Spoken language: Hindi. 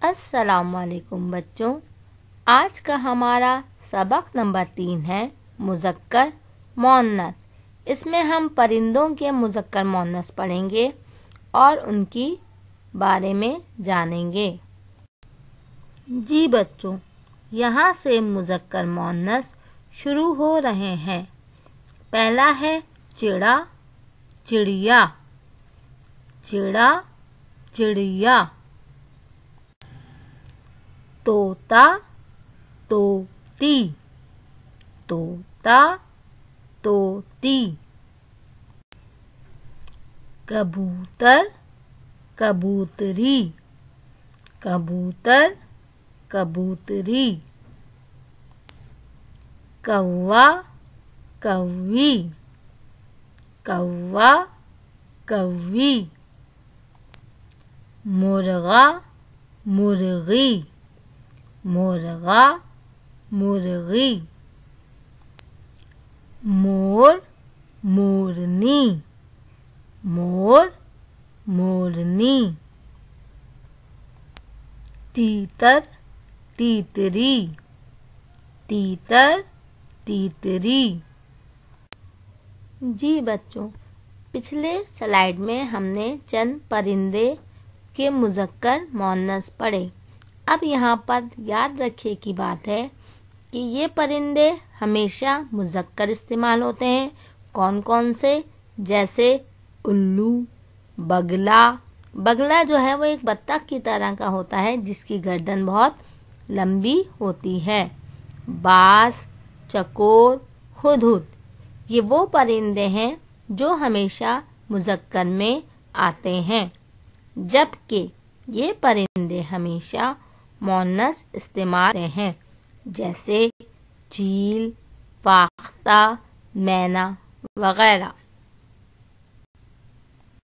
अस्सलामुअलैकुम बच्चों, आज का हमारा सबक नंबर 3 है मुज़क्कर मुअन्नस। इसमें हम परिंदों के मुज़क्कर मुअन्नस पढ़ेंगे और उनकी बारे में जानेंगे। जी बच्चों, यहाँ से मुज़क्कर मुअन्नस शुरू हो रहे हैं। पहला है चिड़ा चिड़िया, चिड़ा चिड़िया। तोता तोती, तोता तोती। कबूतर कबूतरी, कबूतर कबूतरी। कौवा कौवी, कौवा कौवी। मुर्गा मुर्गी, मुर्गा मुर्गी। मोर मोरनी, मोर मोरनी। तीतर तीतरी, तीतर तीतरी। जी बच्चों, पिछले स्लाइड में हमने चंद परिंदे के मुज़क्कर मुअन्नस पढ़े। अब यहाँ पर याद रखिए की बात है कि ये परिंदे हमेशा मुज़क्कर इस्तेमाल होते हैं। कौन कौन से? जैसे उल्लू, बगला। बगला जो है वो एक बत्तख की तरह का होता है जिसकी गर्दन बहुत लंबी होती है। बाज, चकोर, हुदहुद, ये वो परिंदे हैं जो हमेशा मुज़क्कर में आते हैं, जबकि ये परिंदे हमेशा मुअन्नस इस्तेमाल हैं, जैसे चील, फाख्ता, मैना वगैरह।